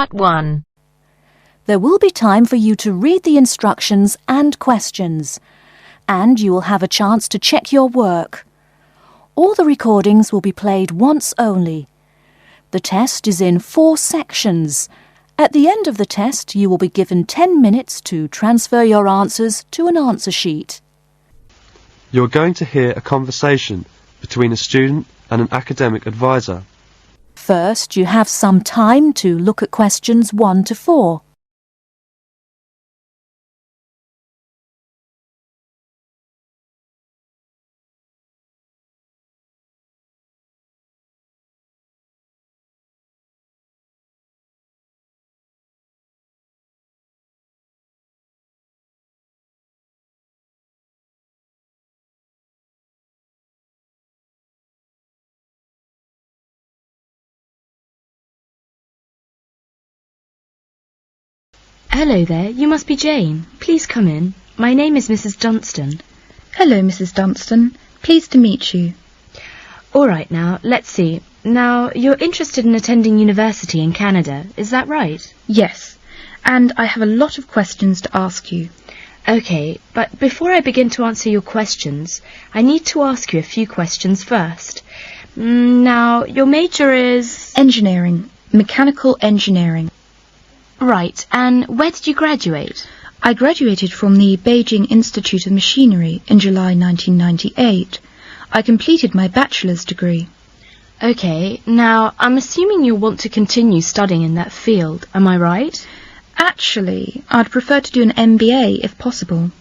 Part 1. There will be time for you to read the instructions and questions, and you will have a chance to check your work. All the recordings will be played once only. The test is in 4 sections. At the end of the test, you will be given 10 minutes to transfer your answers to an answer sheet. You're going to hear a conversation between a student and an academic advisor. First, you have some time to look at questions 1 to 4. Hello there, you must be Jane. Please come in. My name is Mrs. Dunstan. Hello, Mrs. Dunstan. Pleased to meet you. All right, now, let's see. Now, you're interested in attending university in Canada, is that right? Yes, and I have a lot of questions to ask you. Okay, but before I begin to answer your questions, I need to ask you a few questions first. Now, your major is... Engineering. Mechanical engineering. Right, and where did you graduate? I graduated from the Beijing Institute of Machinery in July 1998. I completed my bachelor's degree. Okay, now, I'm assuming you'll want to continue studying in that field, am I right? Actually, I'd prefer to do an MBA if possible.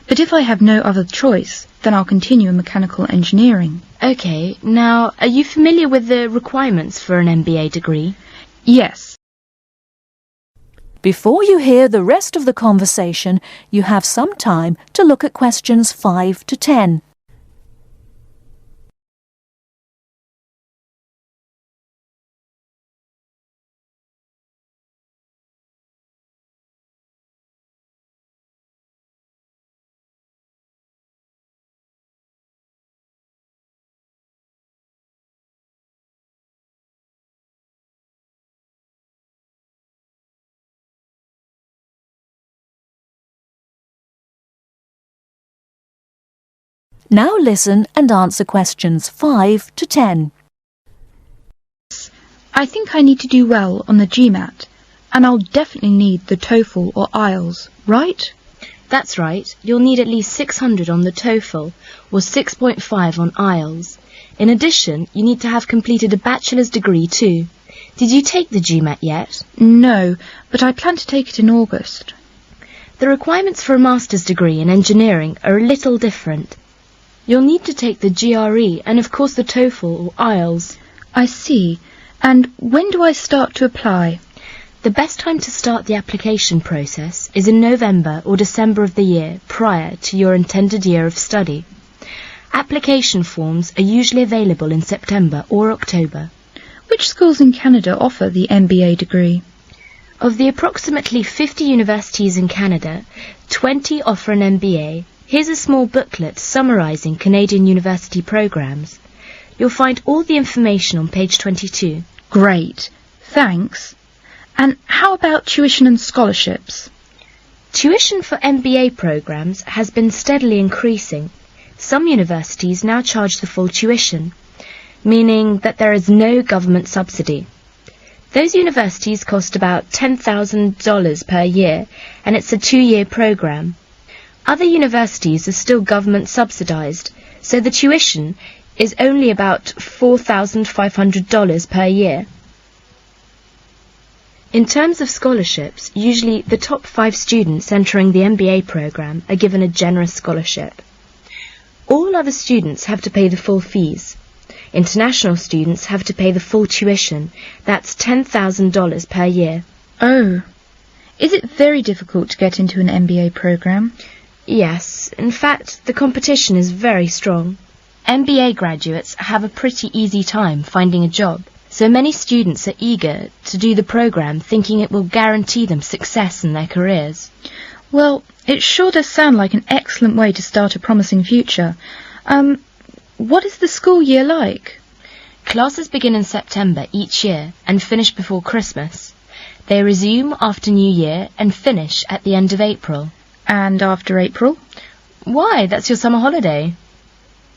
But if I have no other choice, then I'll continue in mechanical engineering. Okay, now, are you familiar with the requirements for an MBA degree? Yes. Before you hear the rest of the conversation, you have some time to look at questions 5 to 10. Now listen and answer questions 5 to 10. I think I need to do well on the GMAT, and I'll definitely need the TOEFL or IELTS, right? That's right. You'll need at least 600 on the TOEFL or 6.5 on IELTS. In addition, you need to have completed a bachelor's degree too. Did you take the GMAT yet? No, but I plan to take it in August. The requirements for a master's degree in engineering are a little different. You'll need to take the GRE and of course the TOEFL or IELTS. I see. And when do I start to apply? The best time to start the application process is in November or December of the year prior to your intended year of study. Application forms are usually available in September or October. Which schools in Canada offer the MBA degree? Of the approximately 50 universities in Canada, 20 offer an MBA. Here's a small booklet summarising Canadian university programmes. You'll find all the information on page 22. Great, thanks. And how about tuition and scholarships? Tuition for MBA programmes has been steadily increasing. Some universities now charge the full tuition, meaning that there is no government subsidy. Those universities cost about $10,000 per year, and it's a 2-year programme. Other universities are still government subsidised, so the tuition is only about $4,500 per year. In terms of scholarships, usually the top 5 students entering the MBA programme are given a generous scholarship. All other students have to pay the full fees. International students have to pay the full tuition, that's $10,000 per year. Oh, is it very difficult to get into an MBA programme? Yes, in fact, the competition is very strong. MBA graduates have a pretty easy time finding a job, so many students are eager to do the programme thinking it will guarantee them success in their careers. Well, it sure does sound like an excellent way to start a promising future. What is the school year like? Classes begin in September each year and finish before Christmas. They resume after New Year and finish at the end of April. And after April? Why, that's your summer holiday.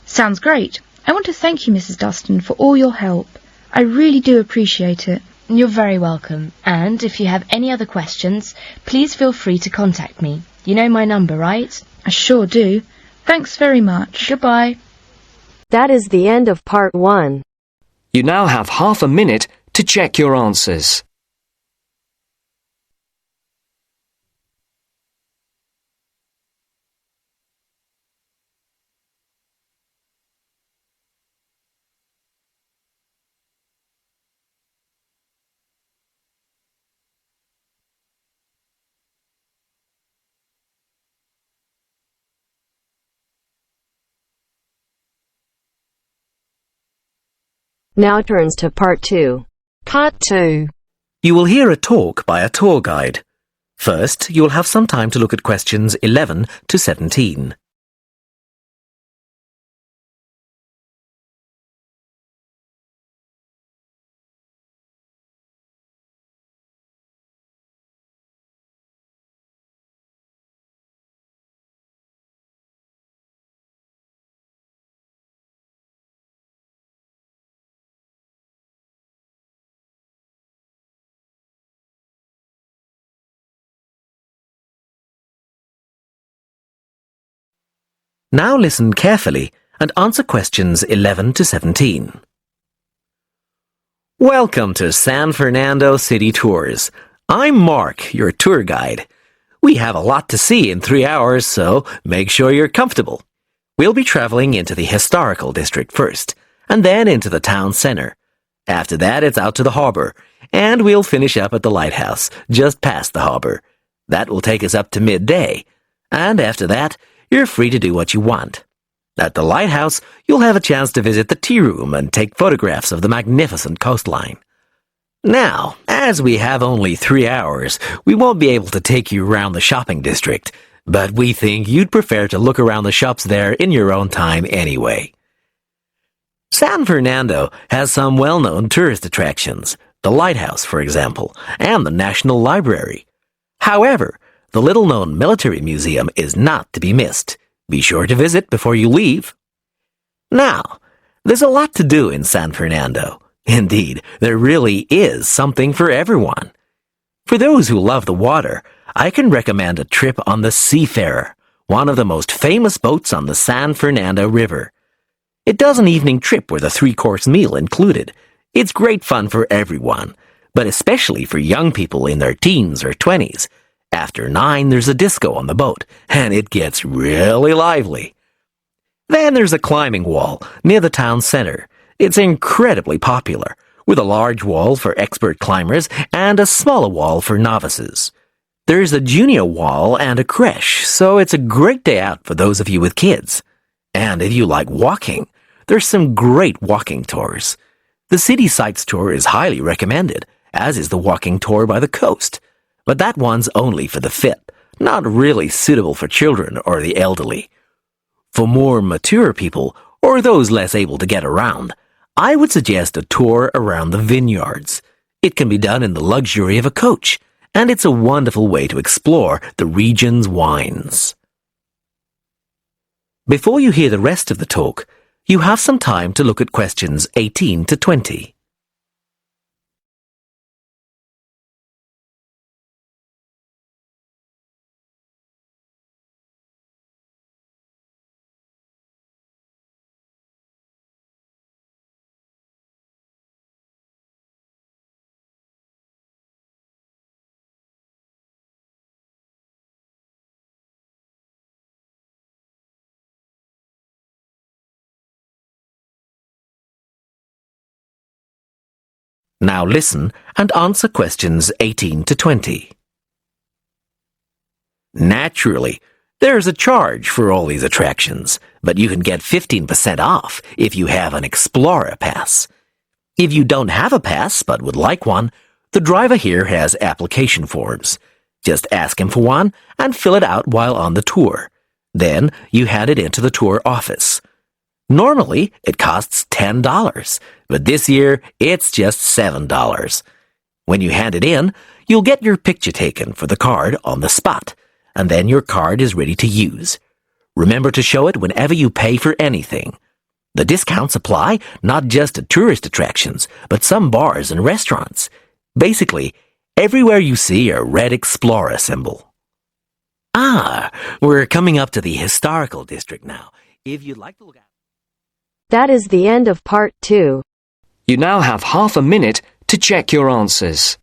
Sounds great. I want to thank you, Mrs. Dustin, for all your help. I really do appreciate it. You're very welcome, and if you have any other questions, please feel free to contact me. You know my number, right? I sure do. Thanks very much. Goodbye. That is the end of part 1. You now have half a minute to check your answers. Now turns to part 2. Part 2. You will hear a talk by a tour guide. First, you will have some time to look at questions 11 to 17. Now listen carefully and answer questions 11 to 17. Welcome to San Fernando City Tours. I'm Mark, your tour guide. We have a lot to see in 3 hours, so make sure you're comfortable. We'll be traveling into the historical district first, and then into the town center. After that, it's out to the harbor, and we'll finish up at the lighthouse, just past the harbor. That will take us up to midday, and after that, you're free to do what you want. At the lighthouse, you'll have a chance to visit the tea room and take photographs of the magnificent coastline. Now, as we have only 3 hours, we won't be able to take you around the shopping district, but we think you'd prefer to look around the shops there in your own time anyway. San Fernando has some well-known tourist attractions, the lighthouse, for example, and the National Library. However, the little-known military museum is not to be missed. Be sure to visit before you leave. Now, there's a lot to do in San Fernando. Indeed, there really is something for everyone. For those who love the water, I can recommend a trip on the Seafarer, one of the most famous boats on the San Fernando River. It does an evening trip with a 3-course meal included. It's great fun for everyone, but especially for young people in their teens or 20s. After 9, there's a disco on the boat, and it gets really lively. Then there's a climbing wall near the town center. It's incredibly popular, with a large wall for expert climbers and a smaller wall for novices. There's a junior wall and a creche, so it's a great day out for those of you with kids. And if you like walking, there's some great walking tours. The City Sights tour is highly recommended, as is the walking tour by the coast. But that one's only for the fit, not really suitable for children or the elderly. For more mature people, or those less able to get around, I would suggest a tour around the vineyards. It can be done in the luxury of a coach, and it's a wonderful way to explore the region's wines. Before you hear the rest of the talk, you have some time to look at questions 18 to 20. Now listen and answer questions 18 to 20. Naturally, there's a charge for all these attractions, but you can get 15% off if you have an Explorer Pass. If you don't have a pass but would like one, the driver here has application forms. Just ask him for one and fill it out while on the tour. Then you hand it into the tour office. Normally, it costs $10, but this year, it's just $7. When you hand it in, You'll get your picture taken for the card on the spot, and then your card is ready to use. Remember to show it whenever you pay for anything. The discounts apply not just to tourist attractions, but some bars and restaurants. Basically, everywhere you see a red Explorer symbol. We're coming up to the historical district now. If you'd like to look at... That is the end of part 2. You now have half a minute to check your answers.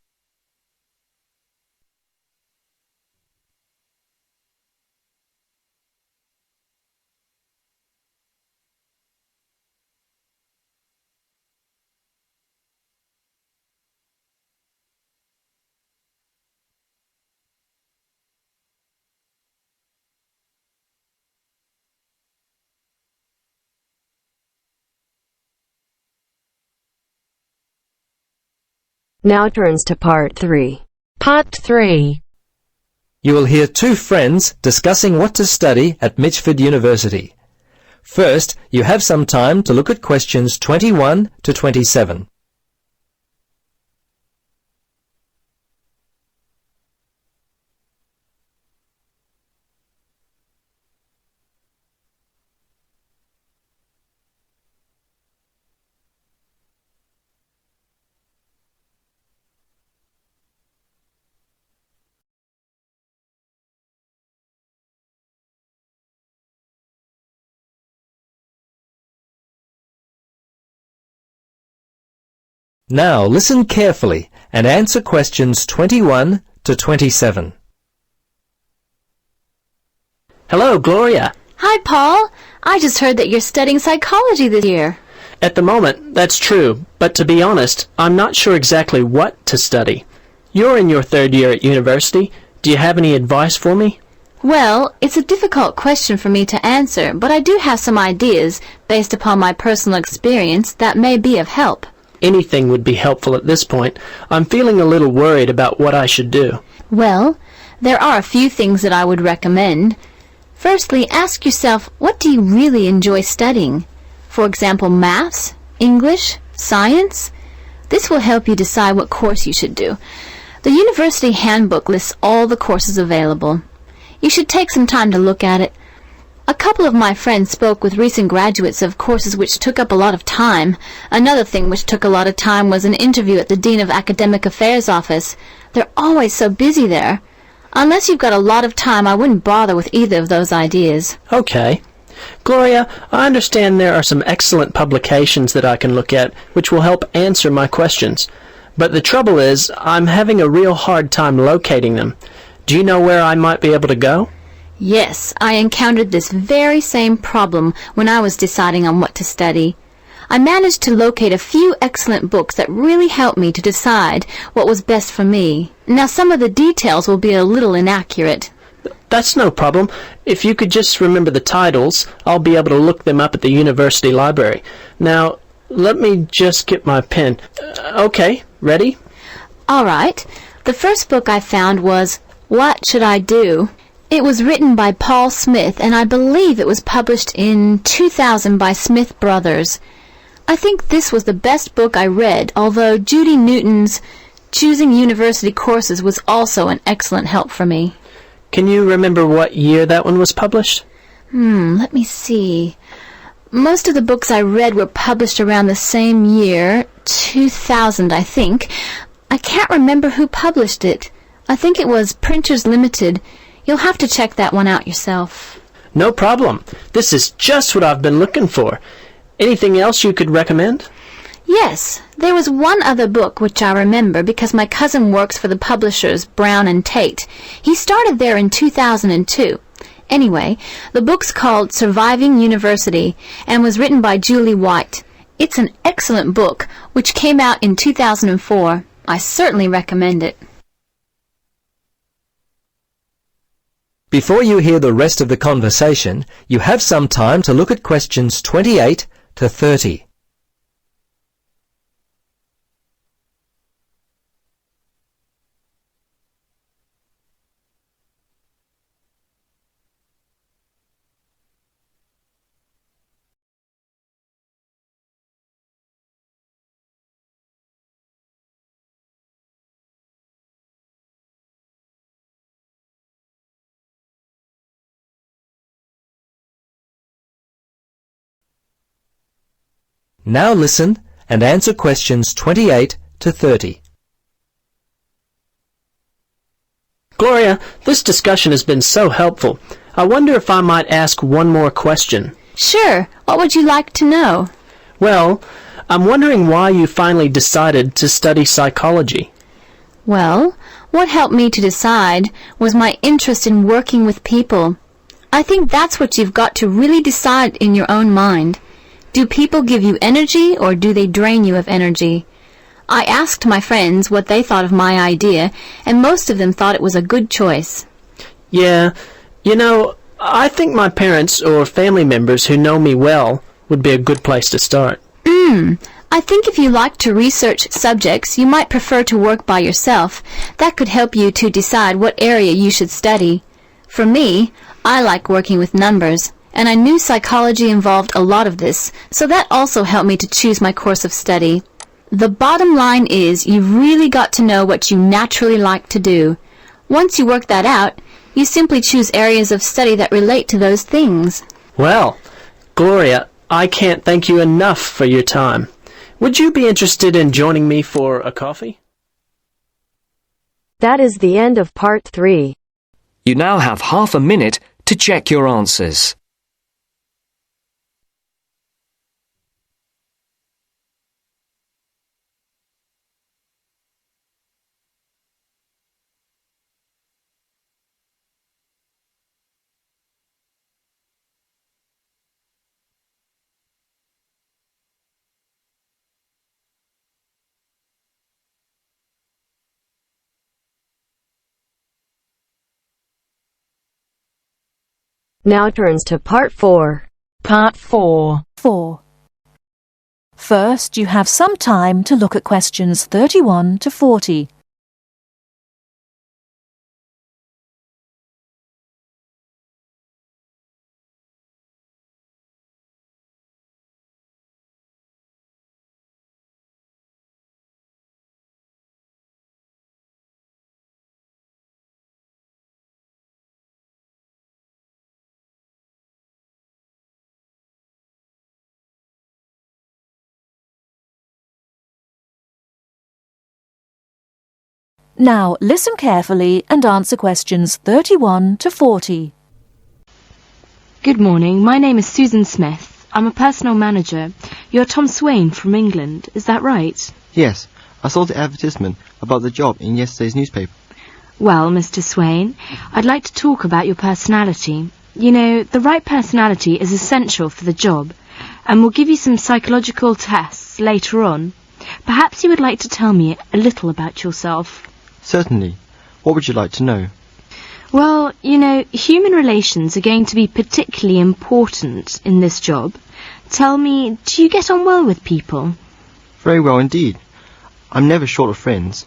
Now turns to part 3. Part 3. You will hear two friends discussing what to study at Mitchford University. First, you have some time to look at questions 21 to 27. Now listen carefully and answer questions 21 to 27. Hello, Gloria. Hi, Paul. I just heard that you're studying psychology this year. At the moment, that's true, but to be honest, I'm not sure exactly what to study. You're in your third year at university. Do you have any advice for me? Well, it's a difficult question for me to answer, but I do have some ideas, based upon my personal experience, that may be of help. Anything would be helpful at this point. I'm feeling a little worried about what I should do. Well, there are a few things that I would recommend. Firstly, ask yourself, what do you really enjoy studying? For example, maths, English, science? This will help you decide what course you should do. The university handbook lists all the courses available. You should take some time to look at it. A couple of my friends spoke with recent graduates of courses which took up a lot of time. Another thing which took a lot of time was an interview at the Dean of Academic Affairs office. They're always so busy there. Unless you've got a lot of time, I wouldn't bother with either of those ideas. Okay. Gloria, I understand there are some excellent publications that I can look at which will help answer my questions. But the trouble is, I'm having a real hard time locating them. Do you know where I might be able to go? Yes, I encountered this very same problem when I was deciding on what to study. I managed to locate a few excellent books that really helped me to decide what was best for me. Now, some of the details will be a little inaccurate. That's no problem. If you could just remember the titles, I'll be able to look them up at the university library. Now, let me just get my pen. Okay, ready? All right. The first book I found was What Should I Do? It was written by Paul Smith, and I believe it was published in 2000 by Smith Brothers. I think this was the best book I read, although Judy Newton's Choosing University Courses was also an excellent help for me. Can you remember what year that one was published? Let me see. Most of the books I read were published around the same year, 2000, I think. I can't remember who published it. I think it was Printers Limited. You'll have to check that one out yourself. No problem. This is just what I've been looking for. Anything else you could recommend? Yes, there was one other book which I remember because my cousin works for the publishers Brown and Tate. He started there in 2002. Anyway, the book's called Surviving University and was written by Julie White. It's an excellent book which came out in 2004. I certainly recommend it. Before you hear the rest of the conversation, you have some time to look at questions 28 to 30. Now listen and answer questions 28 to 30. Gloria, this discussion has been so helpful. I wonder if I might ask one more question. Sure. What would you like to know? Well, I'm wondering why you finally decided to study psychology. Well, what helped me to decide was my interest in working with people. I think that's what you've got to really decide in your own mind. Do people give you energy or do they drain you of energy? I asked my friends what they thought of my idea, and most of them thought it was a good choice. Yeah, you know, I think my parents or family members who know me well would be a good place to start. I think if you like to research subjects, you might prefer to work by yourself. That could help you to decide what area you should study. For me, I like working with numbers, and I knew psychology involved a lot of this, so that also helped me to choose my course of study. The bottom line is you've really got to know what you naturally like to do. Once you work that out, you simply choose areas of study that relate to those things. Well, Gloria, I can't thank you enough for your time. Would you be interested in joining me for a coffee? That is the end of part 3. You now have half a minute to check your answers. Now turns to part 4. Part 4. First, you have some time to look at questions 31 to 40. Now listen carefully and answer questions 31 to 40. Good morning. My name is Susan Smith. I'm a personal manager. You're Tom Swain from England. Is that right? Yes. I saw the advertisement about the job in yesterday's newspaper. Well, Mr. Swain, I'd like to talk about your personality. You know, the right personality is essential for the job, and we'll give you some psychological tests later on. Perhaps you would like to tell me a little about yourself. Certainly. What would you like to know? Well, you know, human relations are going to be particularly important in this job. Tell me, do you get on well with people? Very well indeed. I'm never short of friends.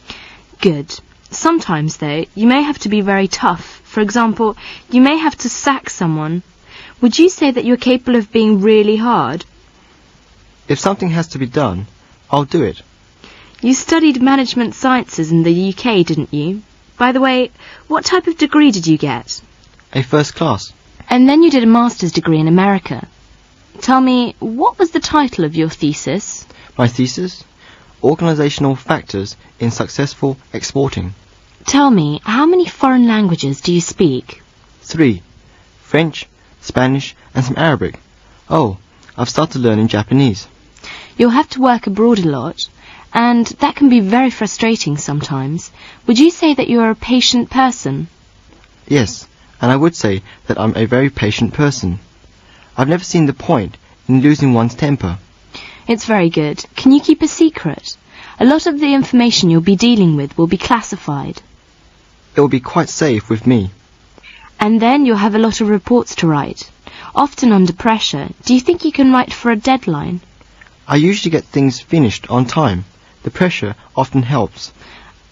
Good. Sometimes, though, you may have to be very tough. For example, you may have to sack someone. Would you say that you're capable of being really hard? If something has to be done, I'll do it. You studied management sciences in the UK, didn't you? By the way, what type of degree did you get? A first class. And then you did a master's degree in America. Tell me, what was the title of your thesis? My thesis? Organisational Factors in Successful Exporting. Tell me, how many foreign languages do you speak? 3. French, Spanish and some Arabic. Oh, I've started learning Japanese. You'll have to work abroad a lot, and that can be very frustrating sometimes. Would you say that you are a patient person? Yes, and I would say that I'm a very patient person. I've never seen the point in losing one's temper. It's very good. Can you keep a secret? A lot of the information you'll be dealing with will be classified. It will be quite safe with me. And then you'll have a lot of reports to write. Often under pressure. Do you think you can write for a deadline? I usually get things finished on time. The pressure often helps.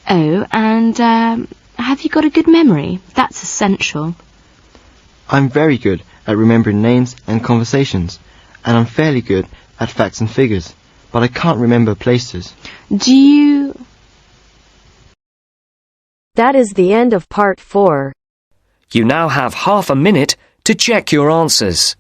Oh, and have you got a good memory? That's essential. I'm very good at remembering names and conversations, and I'm fairly good at facts and figures, but I can't remember places. Do you... That is the end of part 4. You now have half a minute to check your answers.